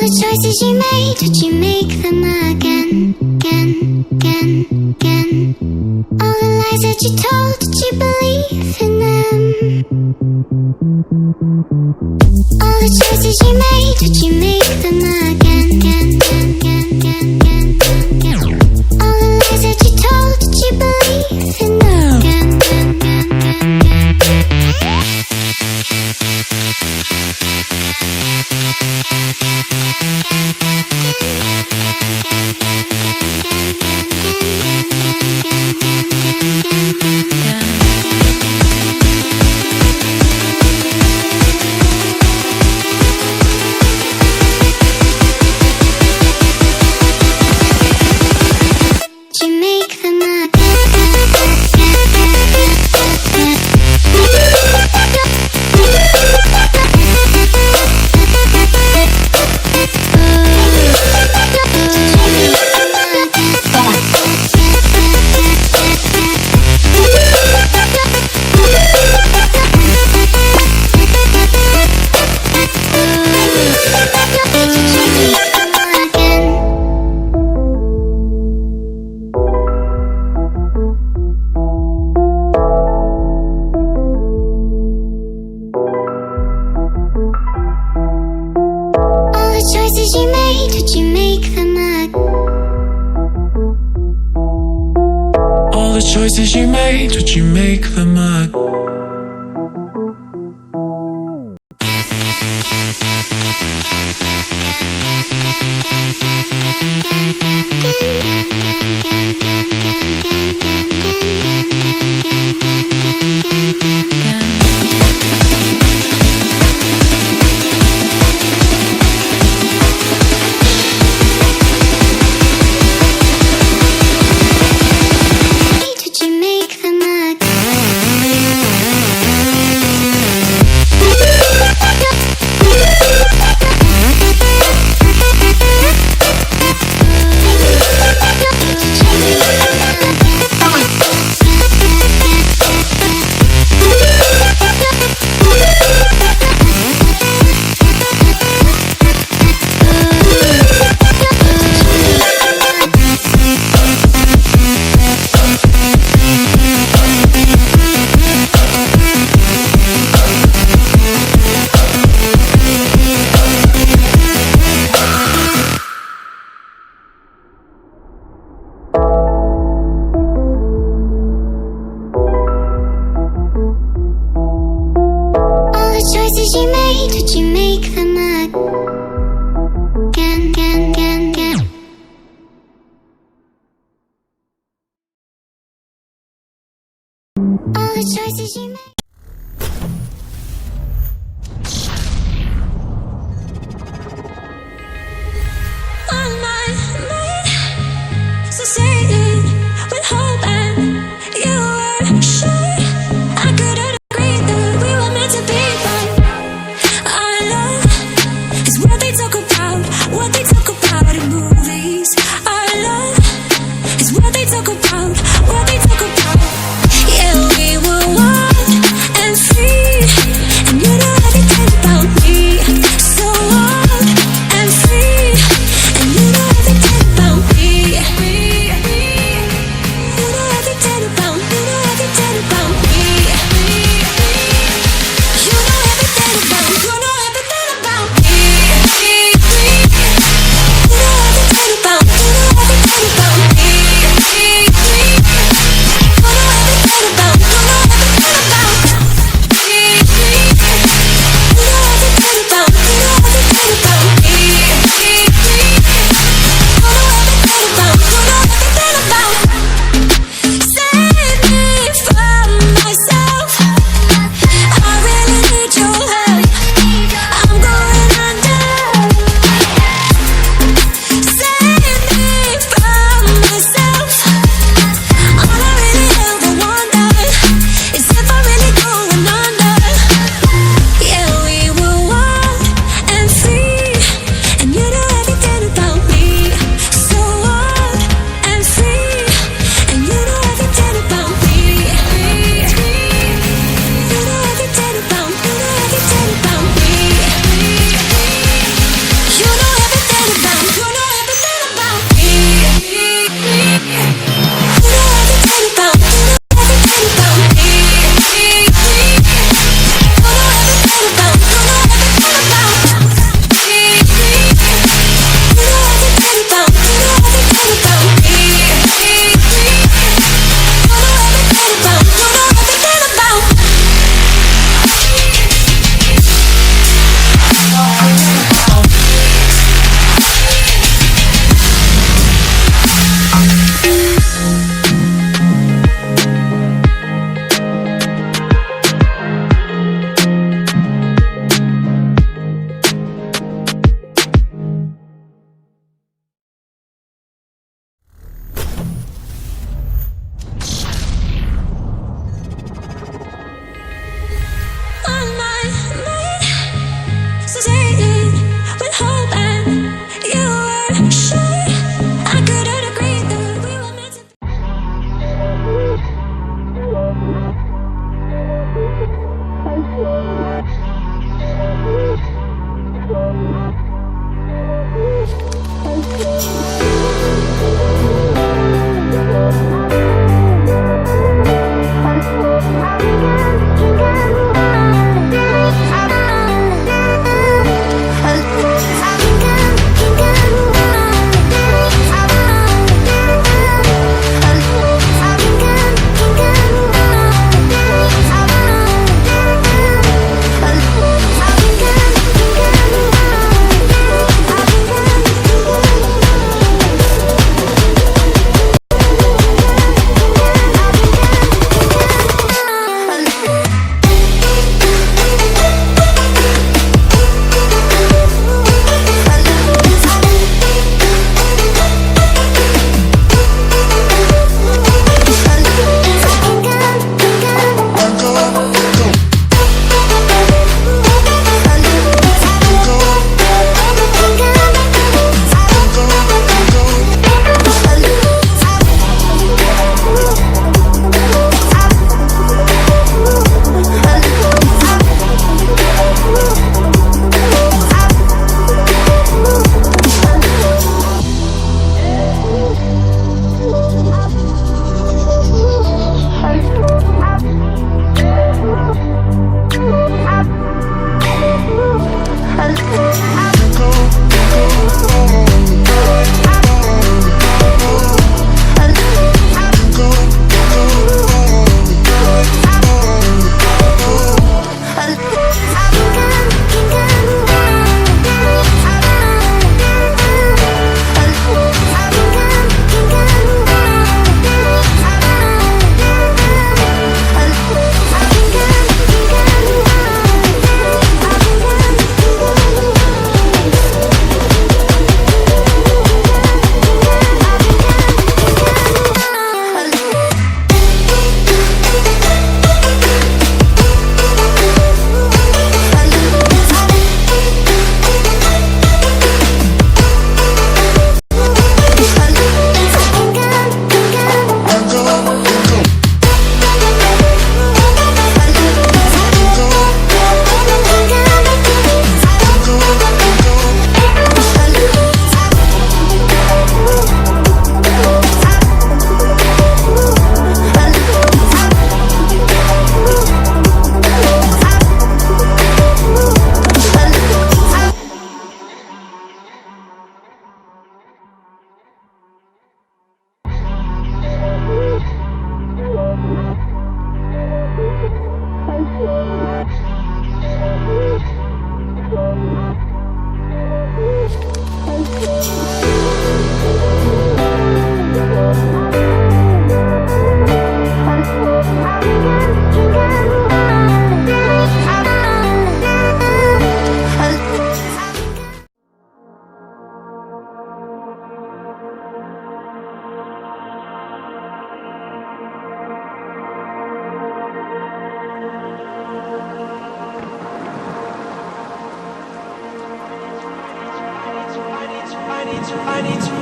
the choices you made, would you make them again, again, again, again? All the lies that you told, did you believe in them? All the choices you made, would you make them again, again, again, again, again, again? All the lies that you told, did you believe in them? Again, again, again, again, choices you made, would you make them again? choices you made. On my mind, associated with hope, and you were sure I couldn't agree that we were meant to be, but our love is what they talk about in movies. Our love is what they talk about, Yeah, we were wild and free, and you know everything about me. So wild and free, and you know everything about me. You know everything about me. You know everything about me. You know everything about me.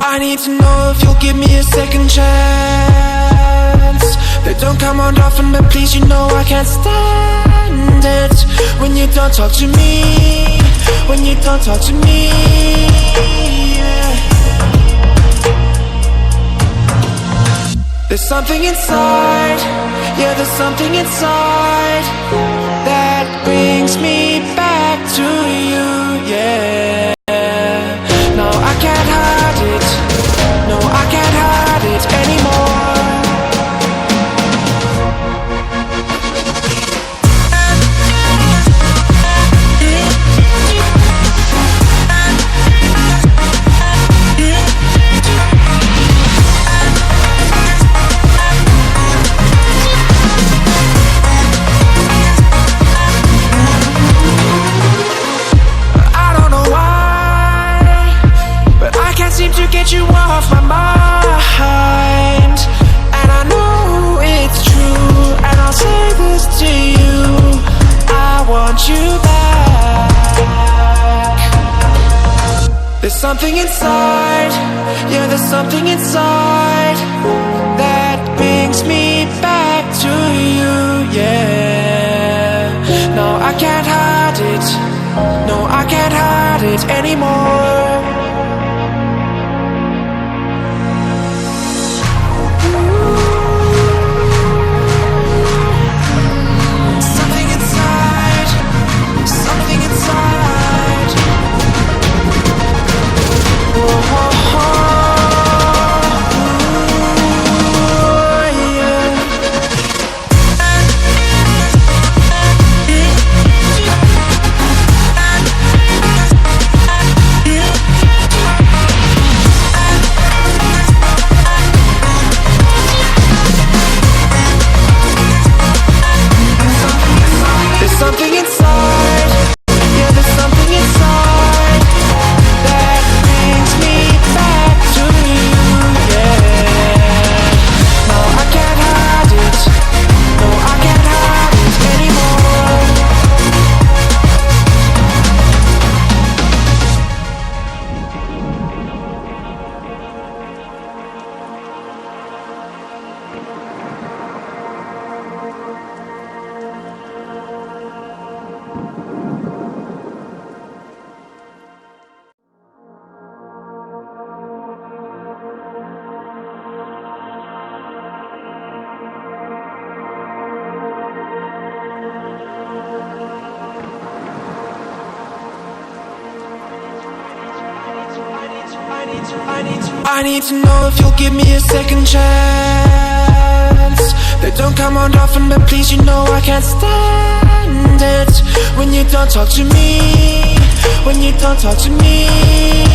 I need to know if you'll give me a second chance. They don't come around often, but please, you know I can't stand it when you don't talk to me, when you don't talk to me, yeah. There's something inside, yeah, there's something inside that brings me back to you, yeah. No, I can't hide it, no, I can't hide it anymore. Seem to get you off my mind, and I know it's true, and I'll say this to you, I want you back. There's something inside, yeah, there's something inside that brings me back to you, yeah. No, I can't hide it, no, I can't hide it anymore. I need to know if you'll give me a second chance. They don't come on often, but please, you know I can't stand it when you don't talk to me. When you don't talk to me.